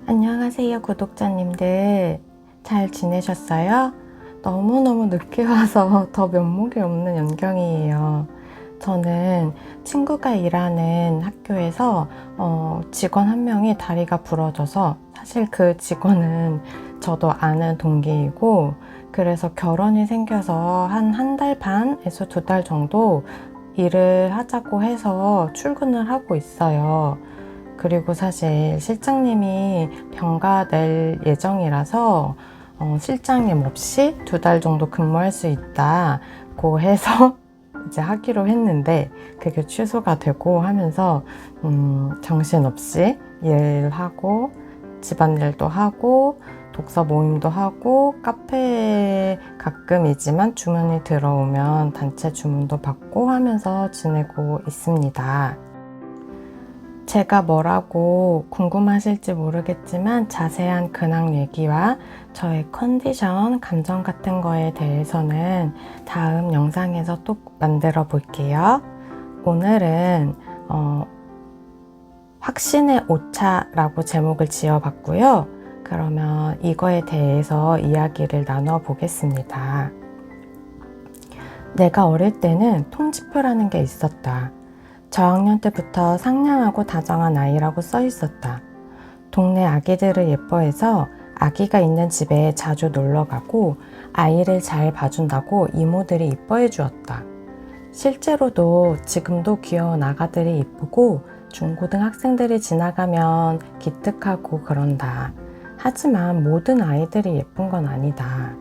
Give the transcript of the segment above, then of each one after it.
안녕하세요, 구독자님들. 잘 지내셨어요? 너무너무 늦게 와서 더 면목이 없는 연경이에요. 저는 친구가 일하는 학교에서 직원 한 명이 다리가 부러져서, 사실 그 직원은 저도 아는 동기이고, 그래서 결혼이 생겨서 한 달 반에서 2달 정도 일을 하자고 해서 출근을 하고 있어요. 그리고 사실 실장님이 병가 낼 예정이라서 실장님 없이 2달 정도 근무할 수 있다고 해서 이제 하기로 했는데, 그게 취소가 되고 하면서 정신없이 일하고 집안일도 하고 독서 모임도 하고 카페에 가끔이지만 주문이 들어오면 단체 주문도 받고 하면서 지내고 있습니다. 제가 뭐라고 궁금하실지 모르겠지만 자세한 근황 얘기와 저의 컨디션, 감정 같은 거에 대해서는 다음 영상에서 또 만들어 볼게요. 오늘은 확신의 오차라고 제목을 지어봤고요. 그러면 이거에 대해서 이야기를 나눠 보겠습니다. 내가 어릴 때는 통지표라는 게 있었다. 저학년 때부터 상냥하고 다정한 아이라고 써 있었다. 동네 아기들을 예뻐해서 아기가 있는 집에 자주 놀러 가고 아이를 잘 봐준다고 이모들이 이뻐해 주었다. 실제로도 지금도 귀여운 아가들이 이쁘고 중고등학생들이 지나가면 기특하고 그런다. 하지만 모든 아이들이 예쁜 건 아니다.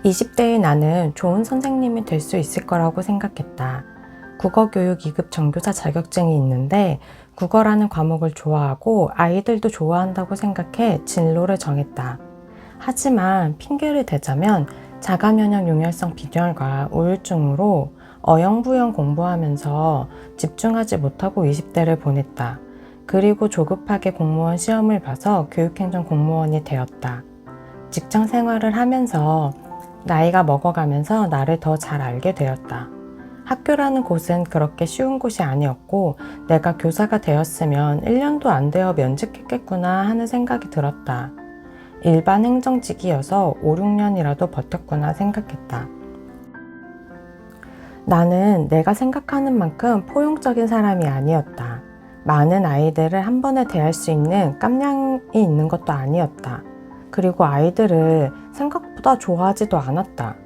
20대의 나는 좋은 선생님이 될 수 있을 거라고 생각했다. 국어교육 2급 정교사 자격증이 있는데 국어라는 과목을 좋아하고 아이들도 좋아한다고 생각해 진로를 정했다. 하지만 핑계를 대자면 자가면역 용혈성 빈혈과 우울증으로 어영부영 공부하면서 집중하지 못하고 20대를 보냈다. 그리고 조급하게 공무원 시험을 봐서 교육행정 공무원이 되었다. 직장 생활을 하면서 나이가 먹어가면서 나를 더 잘 알게 되었다. 학교라는 곳은 그렇게 쉬운 곳이 아니었고 내가 교사가 되었으면 1년도 안 되어 면직했겠구나 하는 생각이 들었다. 일반 행정직이어서 5, 6년이라도 버텼구나 생각했다. 나는 내가 생각하는 만큼 포용적인 사람이 아니었다. 많은 아이들을 한 번에 대할 수 있는 깜냥이 있는 것도 아니었다. 그리고 아이들을 생각보다 좋아하지도 않았다.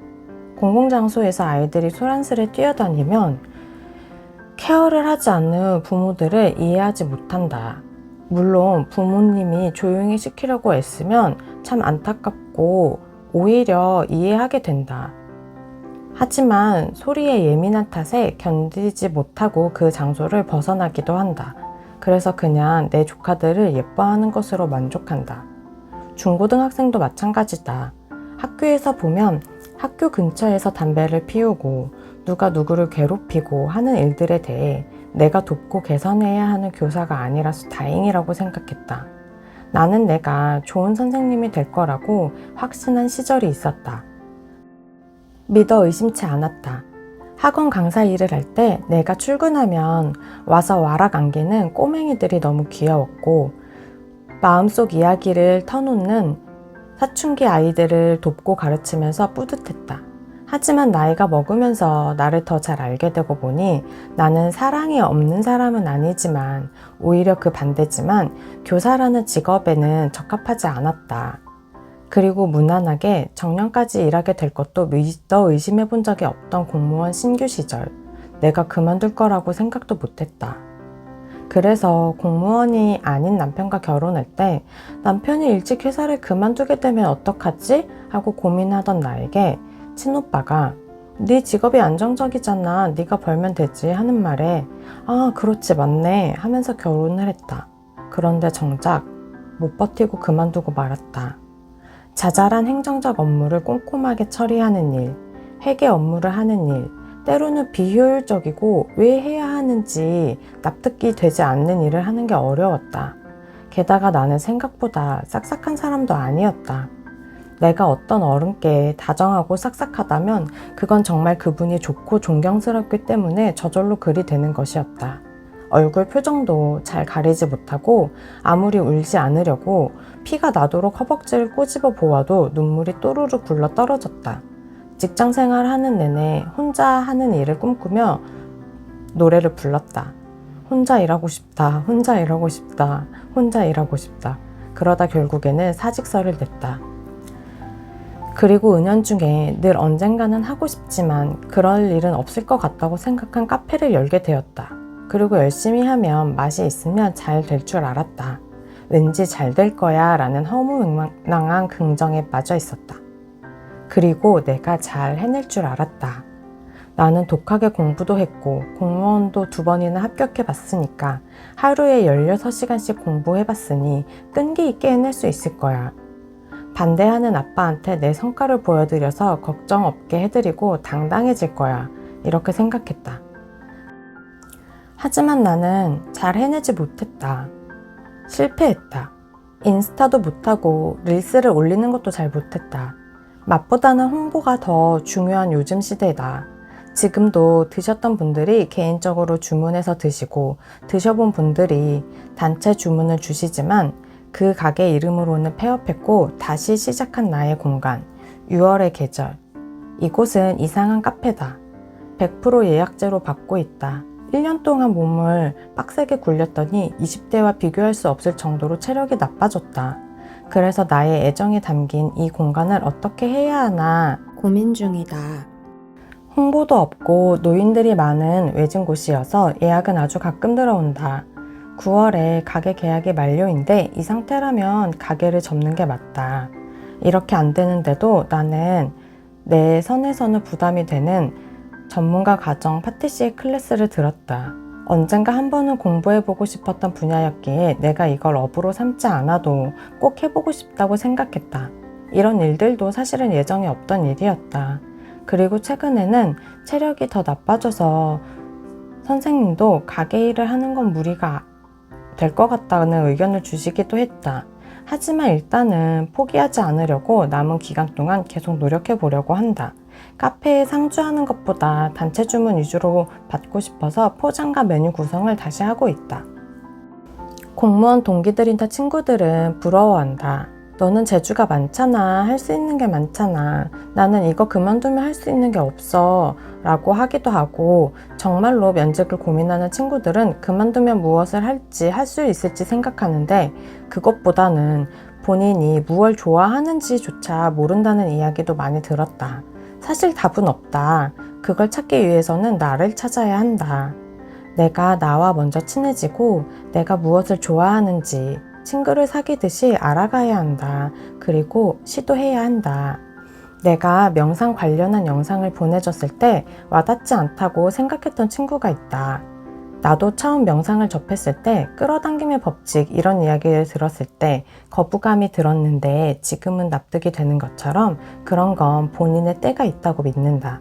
공공장소에서 아이들이 소란스레 뛰어다니면 케어를 하지 않는 부모들을 이해하지 못한다. 물론 부모님이 조용히 시키려고 애쓰면 참 안타깝고 오히려 이해하게 된다. 하지만 소리에 예민한 탓에 견디지 못하고 그 장소를 벗어나기도 한다. 그래서 그냥 내 조카들을 예뻐하는 것으로 만족한다. 중고등학생도 마찬가지다. 학교에서 보면 학교 근처에서 담배를 피우고 누가 누구를 괴롭히고 하는 일들에 대해 내가 돕고 개선해야 하는 교사가 아니라서 다행이라고 생각했다. 나는 내가 좋은 선생님이 될 거라고 확신한 시절이 있었다. 믿어 의심치 않았다. 학원 강사 일을 할 때 내가 출근하면 와서 와락 안기는 꼬맹이들이 너무 귀여웠고 마음속 이야기를 터놓는 사춘기 아이들을 돕고 가르치면서 뿌듯했다. 하지만 나이가 먹으면서 나를 더 잘 알게 되고 보니 나는 사랑이 없는 사람은 아니지만 오히려 그 반대지만 교사라는 직업에는 적합하지 않았다. 그리고 무난하게 정년까지 일하게 될 것도 믿어 의심해 본 적이 없던 공무원 신규 시절, 내가 그만둘 거라고 생각도 못했다. 그래서 공무원이 아닌 남편과 결혼할 때 남편이 일찍 회사를 그만두게 되면 어떡하지? 하고 고민하던 나에게 친오빠가 네 직업이 안정적이잖아. 네가 벌면 되지 하는 말에 아 그렇지 맞네 하면서 결혼을 했다. 그런데 정작 못 버티고 그만두고 말았다. 자잘한 행정적 업무를 꼼꼼하게 처리하는 일, 회계 업무를 하는 일, 때로는 비효율적이고 왜 해야 하는지 납득이 되지 않는 일을 하는 게 어려웠다. 게다가 나는 생각보다 싹싹한 사람도 아니었다. 내가 어떤 어른께 다정하고 싹싹하다면 그건 정말 그분이 좋고 존경스럽기 때문에 저절로 그리 되는 것이었다. 얼굴 표정도 잘 가리지 못하고 아무리 울지 않으려고 피가 나도록 허벅지를 꼬집어 보아도 눈물이 또르르 굴러 떨어졌다. 직장 생활하는 내내 혼자 하는 일을 꿈꾸며 노래를 불렀다. 혼자 일하고 싶다. 혼자 일하고 싶다. 혼자 일하고 싶다. 그러다 결국에는 사직서를 냈다. 그리고 은연중에 늘 언젠가는 하고 싶지만 그럴 일은 없을 것 같다고 생각한 카페를 열게 되었다. 그리고 열심히 하면 맛이 있으면 잘 될 줄 알았다. 왠지 잘 될 거야 라는 허무맹랑한 긍정에 빠져 있었다. 그리고 내가 잘 해낼 줄 알았다. 나는 독하게 공부도 했고 공무원도 2번이나 합격해 봤으니까 하루에 16시간씩 공부해 봤으니 끈기 있게 해낼 수 있을 거야. 반대하는 아빠한테 내 성과를 보여드려서 걱정 없게 해드리고 당당해질 거야. 이렇게 생각했다. 하지만 나는 잘 해내지 못했다. 실패했다. 인스타도 못하고 릴스를 올리는 것도 잘 못했다. 맛보다는 홍보가 더 중요한 요즘 시대다. 지금도 드셨던 분들이 개인적으로 주문해서 드시고 드셔본 분들이 단체 주문을 주시지만 그 가게 이름으로는 폐업했고 다시 시작한 나의 공간, 6월의 계절. 이곳은 이상한 카페다. 100% 예약제로 받고 있다. 1년 동안 몸을 빡세게 굴렸더니 20대와 비교할 수 없을 정도로 체력이 나빠졌다. 그래서 나의 애정이 담긴 이 공간을 어떻게 해야 하나 고민 중이다. 홍보도 없고 노인들이 많은 외진 곳이어서 예약은 아주 가끔 들어온다. 9월에 가게 계약이 만료인데 이 상태라면 가게를 접는 게 맞다. 이렇게 안 되는데도 나는 내 선에서는 부담이 되는 전문가 과정 파티시에 클래스를 들었다. 언젠가 한 번은 공부해보고 싶었던 분야였기에 내가 이걸 업으로 삼지 않아도 꼭 해보고 싶다고 생각했다. 이런 일들도 사실은 예정에 없던 일이었다. 그리고 최근에는 체력이 더 나빠져서 선생님도 가게 일을 하는 건 무리가 될 것 같다는 의견을 주시기도 했다. 하지만 일단은 포기하지 않으려고 남은 기간 동안 계속 노력해 보려고 한다. 카페에 상주하는 것보다 단체 주문 위주로 받고 싶어서 포장과 메뉴 구성을 다시 하고 있다. 공무원 동기들이나 친구들은 부러워한다. 너는 재주가 많잖아. 할 수 있는 게 많잖아. 나는 이거 그만두면 할 수 있는 게 없어. 라고 하기도 하고 정말로 면직을 고민하는 친구들은 그만두면 무엇을 할지 할 수 있을지 생각하는데 그것보다는 본인이 무엇을 좋아하는지조차 모른다는 이야기도 많이 들었다. 사실 답은 없다. 그걸 찾기 위해서는 나를 찾아야 한다. 내가 나와 먼저 친해지고 내가 무엇을 좋아하는지 친구를 사귀듯이 알아가야 한다. 그리고 시도해야 한다. 내가 명상 관련한 영상을 보내줬을 때 와닿지 않다고 생각했던 친구가 있다. 나도 처음 명상을 접했을 때 끌어당김의 법칙 이런 이야기를 들었을 때 거부감이 들었는데 지금은 납득이 되는 것처럼 그런 건 본인의 때가 있다고 믿는다.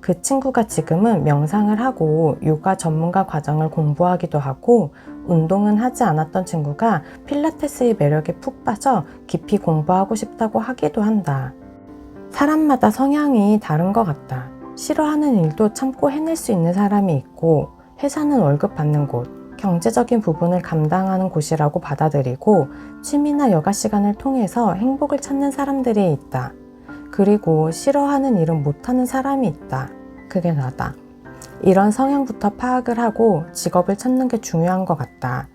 그 친구가 지금은 명상을 하고 요가 전문가 과정을 공부하기도 하고 운동은 하지 않았던 친구가 필라테스의 매력에 푹 빠져 깊이 공부하고 싶다고 하기도 한다. 사람마다 성향이 다른 것 같다. 싫어하는 일도 참고 해낼 수 있는 사람이 있고 회사는 월급 받는 곳, 경제적인 부분을 감당하는 곳이라고 받아들이고 취미나 여가 시간을 통해서 행복을 찾는 사람들이 있다. 그리고 싫어하는 일은 못하는 사람이 있다. 그게 나다. 이런 성향부터 파악을 하고 직업을 찾는 게 중요한 것 같다.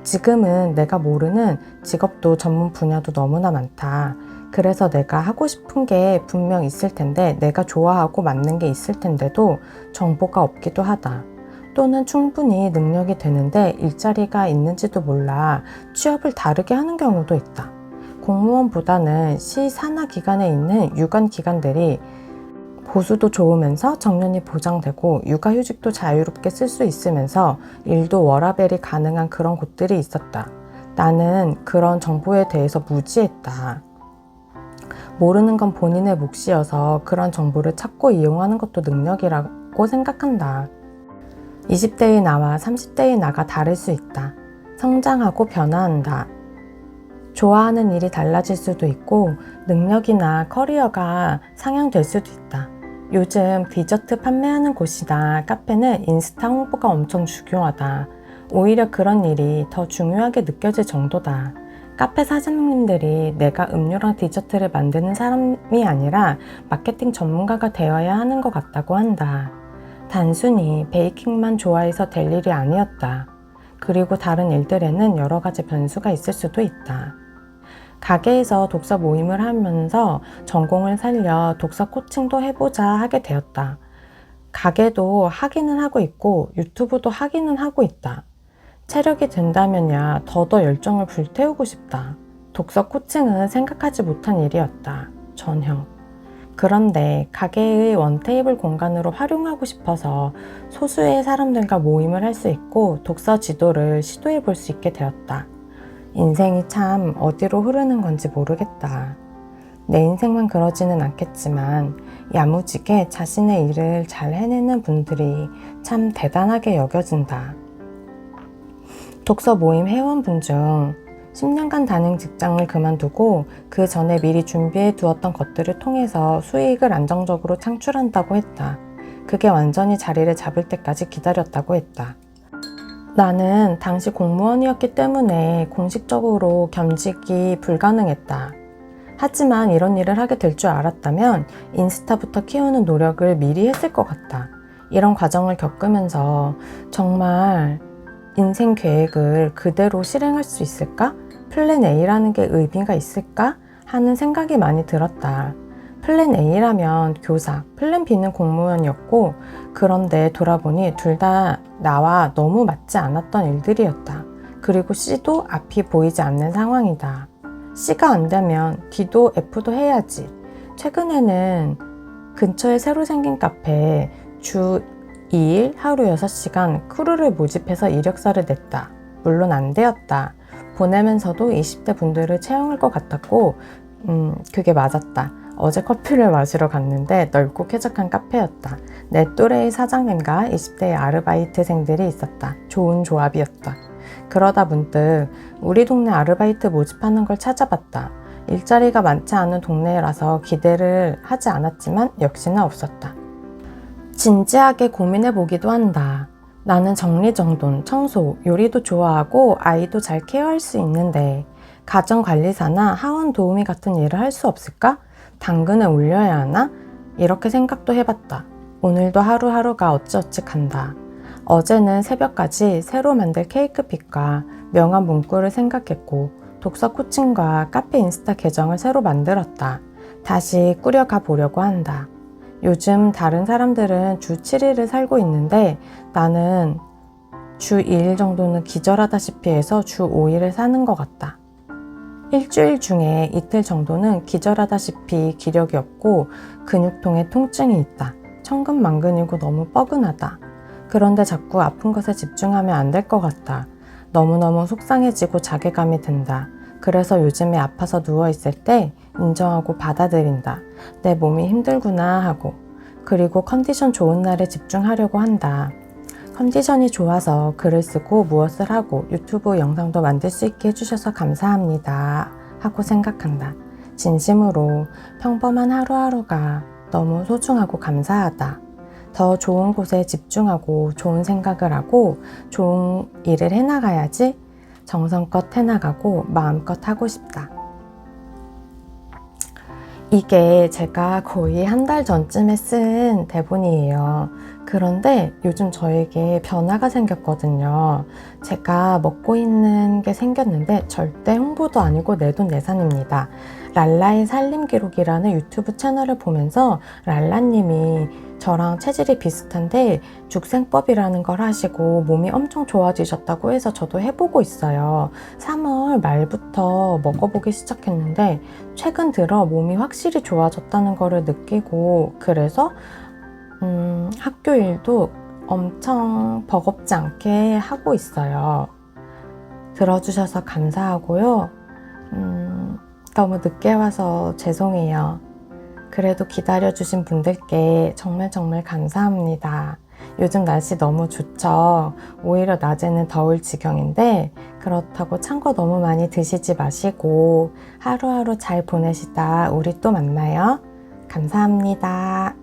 지금은 내가 모르는 직업도 전문 분야도 너무나 많다. 그래서 내가 하고 싶은 게 분명 있을 텐데 내가 좋아하고 맞는 게 있을 텐데도 정보가 없기도 하다. 또는 충분히 능력이 되는데 일자리가 있는지도 몰라 취업을 다르게 하는 경우도 있다. 공무원보다는 시 산하 기관에 있는 유관 기관들이 보수도 좋으면서 정년이 보장되고 육아휴직도 자유롭게 쓸 수 있으면서 일도 워라밸이 가능한 그런 곳들이 있었다. 나는 그런 정보에 대해서 무지했다. 모르는 건 본인의 몫이어서 그런 정보를 찾고 이용하는 것도 능력이라고 생각한다. 20대의 나와 30대의 나가 다를 수 있다. 성장하고 변화한다. 좋아하는 일이 달라질 수도 있고 능력이나 커리어가 상향될 수도 있다. 요즘 디저트 판매하는 곳이나 카페는 인스타 홍보가 엄청 중요하다. 오히려 그런 일이 더 중요하게 느껴질 정도다. 카페 사장님들이 내가 음료랑 디저트를 만드는 사람이 아니라 마케팅 전문가가 되어야 하는 것 같다고 한다. 단순히 베이킹만 좋아해서 될 일이 아니었다. 그리고 다른 일들에는 여러 가지 변수가 있을 수도 있다. 가게에서 독서 모임을 하면서 전공을 살려 독서 코칭도 해보자 하게 되었다. 가게도 하기는 하고 있고 유튜브도 하기는 하고 있다. 체력이 된다면야 더더 열정을 불태우고 싶다. 독서 코칭은 생각하지 못한 일이었다. 전혀. 그런데 가게의 원테이블 공간으로 활용하고 싶어서 소수의 사람들과 모임을 할 수 있고 독서 지도를 시도해 볼 수 있게 되었다. 인생이 참 어디로 흐르는 건지 모르겠다. 내 인생만 그러지는 않겠지만 야무지게 자신의 일을 잘 해내는 분들이 참 대단하게 여겨진다. 독서 모임 회원분 중 10년간 다닌 직장을 그만두고 그 전에 미리 준비해 두었던 것들을 통해서 수익을 안정적으로 창출한다고 했다. 그게 완전히 자리를 잡을 때까지 기다렸다고 했다. 나는 당시 공무원이었기 때문에 공식적으로 겸직이 불가능했다. 하지만 이런 일을 하게 될 줄 알았다면 인스타부터 키우는 노력을 미리 했을 것 같다. 이런 과정을 겪으면서 정말 인생 계획을 그대로 실행할 수 있을까? 플랜 A라는 게 의미가 있을까? 하는 생각이 많이 들었다. 플랜 A라면 교사, 플랜 B는 공무원이었고 그런데 돌아보니 둘 다 나와 너무 맞지 않았던 일들이었다. 그리고 C도 앞이 보이지 않는 상황이다. C가 안 되면 D도 F도 해야지. 최근에는 근처에 새로 생긴 카페에 주 2일 하루 6시간 크루를 모집해서 이력서를 냈다. 물론 안 되었다. 보내면서도 20대 분들을 채용할 것 같았고 그게 맞았다. 어제 커피를 마시러 갔는데 넓고 쾌적한 카페였다. 내 또래의 사장님과 20대의 아르바이트생들이 있었다. 좋은 조합이었다. 그러다 문득 우리 동네 아르바이트 모집하는 걸 찾아봤다. 일자리가 많지 않은 동네라서 기대를 하지 않았지만 역시나 없었다. 진지하게 고민해 보기도 한다. 나는 정리정돈, 청소, 요리도 좋아하고 아이도 잘 케어할 수 있는데 가정관리사나 하원 도우미 같은 일을 할 수 없을까? 당근에 올려야 하나? 이렇게 생각도 해봤다. 오늘도 하루하루가 어찌어찌 간다. 어제는 새벽까지 새로 만들 케이크핏과 명함 문구를 생각했고 독서 코칭과 카페 인스타 계정을 새로 만들었다. 다시 꾸려가 보려고 한다. 요즘 다른 사람들은 주 7일을 살고 있는데 나는 주 2일 정도는 기절하다시피 해서 주 5일을 사는 것 같다. 일주일 중에 이틀 정도는 기절하다시피 기력이 없고 근육통에 통증이 있다. 천근만근이고 너무 뻐근하다. 그런데 자꾸 아픈 것에 집중하면 안 될 것 같다. 너무너무 속상해지고 자괴감이 든다. 그래서 요즘에 아파서 누워있을 때 인정하고 받아들인다. 내 몸이 힘들구나 하고. 그리고 컨디션 좋은 날에 집중하려고 한다. 컨디션이 좋아서 글을 쓰고 무엇을 하고 유튜브 영상도 만들 수 있게 해주셔서 감사합니다 하고 생각한다. 진심으로 평범한 하루하루가 너무 소중하고 감사하다. 더 좋은 곳에 집중하고 좋은 생각을 하고 좋은 일을 해나가야지. 정성껏 해나가고 마음껏 하고 싶다. 이게 제가 거의 한 달 전쯤에 쓴 대본이에요. 그런데 요즘 저에게 변화가 생겼거든요. 제가 먹고 있는 게 생겼는데 절대 홍보도 아니고 내돈내산입니다. 랄라의 살림기록이라는 유튜브 채널을 보면서 랄라님이 저랑 체질이 비슷한데 죽생법이라는 걸 하시고 몸이 엄청 좋아지셨다고 해서 저도 해보고 있어요. 3월 말부터 먹어보기 시작했는데 최근 들어 몸이 확실히 좋아졌다는 거를 느끼고 그래서 학교 일도 엄청 버겁지 않게 하고 있어요. 들어주셔서 감사하고요. 너무 늦게 와서 죄송해요. 그래도 기다려주신 분들께 정말 감사합니다. 요즘 날씨 너무 좋죠. 오히려 낮에는 더울 지경인데 그렇다고 찬 거 너무 많이 드시지 마시고 하루하루 잘 보내시다 우리 또 만나요. 감사합니다.